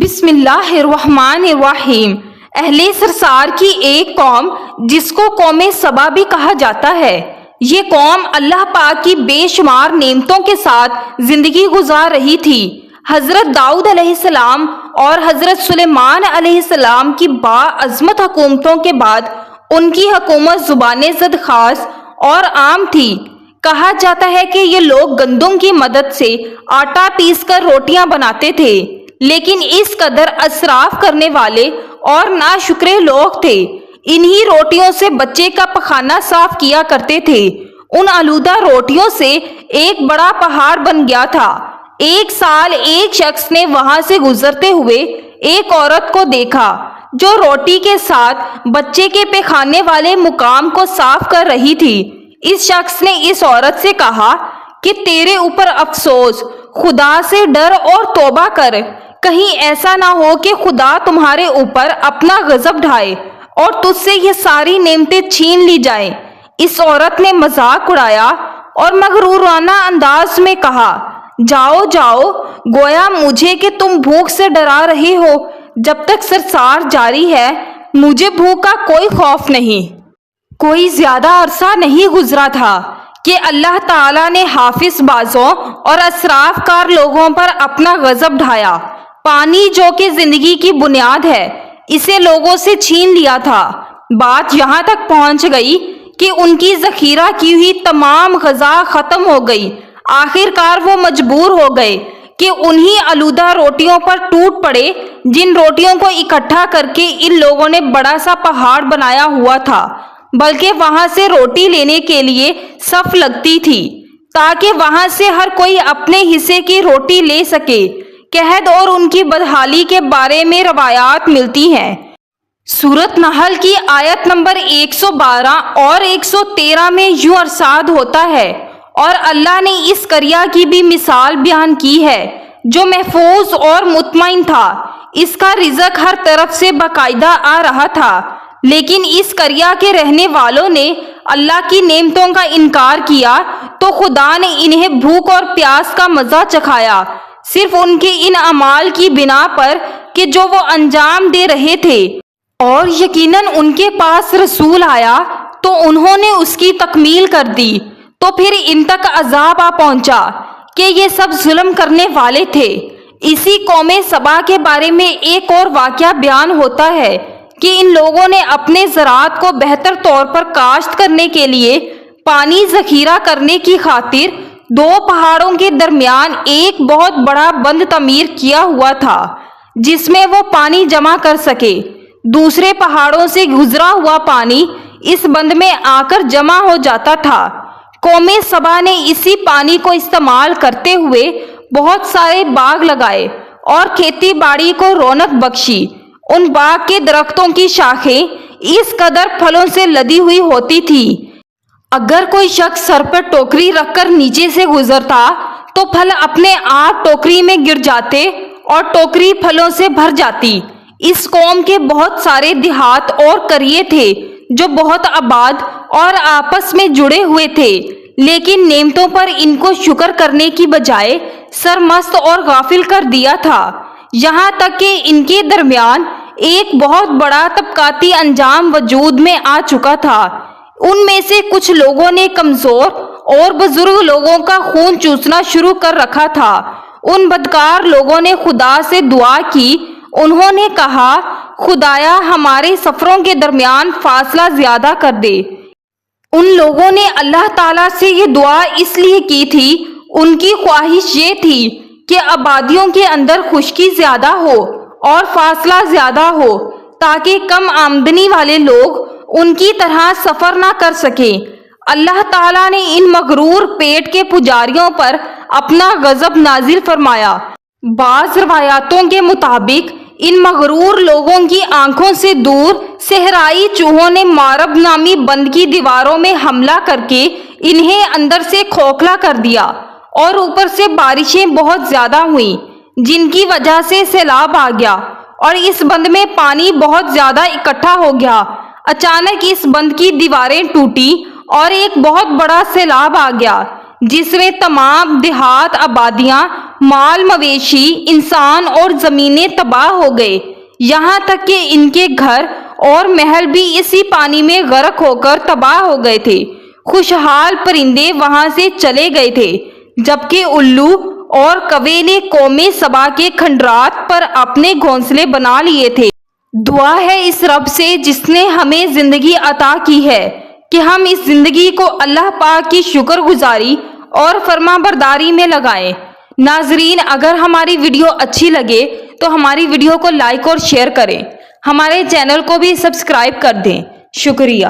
بسم اللہ الرحمن الرحیم۔ اہل سرسار کی ایک قوم جس کو قوم سبا بھی کہا جاتا ہے، یہ قوم اللہ پاک کی بے شمار نعمتوں کے ساتھ زندگی گزار رہی تھی۔ حضرت داؤد علیہ السلام اور حضرت سلیمان علیہ السلام کی باعظمت حکومتوں کے بعد ان کی حکومت زبان زد خاص اور عام تھی۔ کہا جاتا ہے کہ یہ لوگ گندم کی مدد سے آٹا پیس کر روٹیاں بناتے تھے، لیکن اس قدر اسراف کرنے والے اور ناشکرے لوگ تھے۔ انہی روٹیوں سے بچے کا پخانہ صاف کیا کرتے تھے۔ ان آلودہ روٹیوں سے ایک بڑا پہاڑ بن گیا تھا۔ ایک سال ایک شخص نے وہاں سے گزرتے ہوئے ایک عورت کو دیکھا جو روٹی کے ساتھ بچے کے پیخانے والے مقام کو صاف کر رہی تھی۔ اس شخص نے اس عورت سے کہا کہ تیرے اوپر افسوس، خدا سے ڈر اور توبہ کر، کہیں ایسا نہ ہو کہ خدا تمہارے اوپر اپنا غضب ڈھائے اور تجھ سے یہ ساری نعمتیں چھین لی جائیں۔ اس عورت نے مذاق اڑایا اور مغرورانہ انداز میں کہا، جاؤ جاؤ، گویا مجھے کہ تم بھوک سے ڈرا رہے ہو۔ جب تک سرسار جاری ہے مجھے بھوک کا کوئی خوف نہیں۔ کوئی زیادہ عرصہ نہیں گزرا تھا کہ اللہ تعالیٰ نے حافظ بازوں اور اسراف کار لوگوں پر اپنا غضب ڈھایا۔ پانی جو کہ زندگی کی بنیاد ہے، اسے لوگوں سے چھین لیا تھا۔ بات یہاں تک پہنچ گئی کہ ان کی ذخیرہ کی ہوئی تمام غذا ختم ہو گئی۔ آخر کار وہ مجبور ہو گئے کہ انہی آلودہ روٹیوں پر ٹوٹ پڑے جن روٹیوں کو اکٹھا کر کے ان لوگوں نے بڑا سا پہاڑ بنایا ہوا تھا، بلکہ وہاں سے روٹی لینے کے لیے صف لگتی تھی تاکہ وہاں سے ہر کوئی اپنے حصے کی روٹی لے سکے۔ قحط اور ان کی بدحالی کے بارے میں روایات ملتی ہیں۔ سورۃ نحل کی آیت نمبر 112 اور 113 میں یوں ارشاد ہوتا ہے، اور اللہ نے اس قریہ کی بھی مثال بیان کی ہے جو محفوظ اور مطمئن تھا۔ اس کا رزق ہر طرف سے باقاعدہ آ رہا تھا، لیکن اس قریہ کے رہنے والوں نے اللہ کی نعمتوں کا انکار کیا تو خدا نے انہیں بھوک اور پیاس کا مزہ چکھایا، صرف ان کے ان اعمال کی بنا پر کہ جو وہ انجام دے رہے تھے۔ اور یقیناً ان کے پاس رسول آیا تو انہوں نے اس کی تکمیل کر دی، تو پھر ان تک عذاب آ پہنچا کہ یہ سب ظلم کرنے والے تھے۔ اسی قوم سبا کے بارے میں ایک اور واقعہ بیان ہوتا ہے کہ ان لوگوں نے اپنے زراعت کو بہتر طور پر کاشت کرنے کے لیے پانی ذخیرہ کرنے کی خاطر دو پہاڑوں کے درمیان ایک بہت بڑا بند تعمیر کیا ہوا تھا جس میں وہ پانی جمع کر سکے۔ دوسرے پہاڑوں سے گزرا ہوا پانی اس بند میں آ کر جمع ہو جاتا تھا۔ قوم سبا نے اسی پانی کو استعمال کرتے ہوئے بہت سارے باغ لگائے اور کھیتی باڑی کو رونق بخشی۔ ان باغ کے درختوں کی شاخیں اس قدر پھلوں سے لدی ہوئی ہوتی تھی، اگر کوئی شخص سر پر ٹوکری رکھ کر نیچے سے گزرتا تو پھل اپنے آپ ٹوکری میں گر جاتے اور ٹوکری پھلوں سے بھر جاتی۔ اس قوم کے بہت سارے دیہات اور قریے تھے جو بہت آباد اور آپس میں جڑے ہوئے تھے، لیکن نعمتوں پر ان کو شکر کرنے کی بجائے سرمست اور غافل کر دیا تھا، یہاں تک کہ ان کے درمیان ایک بہت بڑا طبقاتی انجام وجود میں آ چکا تھا۔ ان میں سے کچھ لوگوں نے کمزور اور بزرگ لوگوں کا خون چوسنا شروع کر رکھا تھا۔ ان بدکار لوگوں نے خدا سے دعا کی، انہوں نے کہا، خدایا ہمارے سفروں کے درمیان فاصلہ زیادہ کر دے۔ ان لوگوں نے اللہ تعالیٰ سے یہ دعا اس لیے کی تھی، ان کی خواہش یہ تھی کہ آبادیوں کے اندر خشکی زیادہ ہو اور فاصلہ زیادہ ہو تاکہ کم آمدنی والے لوگ ان کی طرح سفر نہ کر سکیں۔ اللہ تعالیٰ نے ان مغرور پیٹ کے پجاریوں پر اپنا غضب نازل فرمایا۔ بعض روایاتوں کے مطابق ان مغرور لوگوں کی آنکھوں سے دور صحرائی چوہوں نے مارب نامی بند کی دیواروں میں حملہ کر کے انہیں اندر سے کھوکھلا کر دیا، اور اوپر سے بارشیں بہت زیادہ ہوئیں جن کی وجہ سے سیلاب آ گیا اور اس بند میں پانی بہت زیادہ اکٹھا ہو گیا۔ اچانک اس بند کی دیواریں ٹوٹی اور ایک بہت بڑا سیلاب آ گیا جس میں تمام دیہات، آبادیاں مال مویشی، انسان اور زمینیں تباہ ہو گئے، یہاں تک کہ ان کے گھر اور محل بھی اسی پانی میں غرق ہو کر تباہ ہو گئے تھے۔ خوشحال پرندے وہاں سے چلے گئے تھے، جبکہ الو اور کوے نے قوم سبا کے کھنڈرات پر اپنے گھونسلے بنا لیے تھے۔ دعا ہے اس رب سے جس نے ہمیں زندگی عطا کی ہے کہ ہم اس زندگی کو اللہ پاک کی شکر گزاری اور فرما برداری میں لگائیں۔ ناظرین، اگر ہماری ویڈیو اچھی لگے تو ہماری ویڈیو کو لائک اور شیئر کریں، ہمارے چینل کو بھی سبسکرائب کر دیں۔ شکریہ۔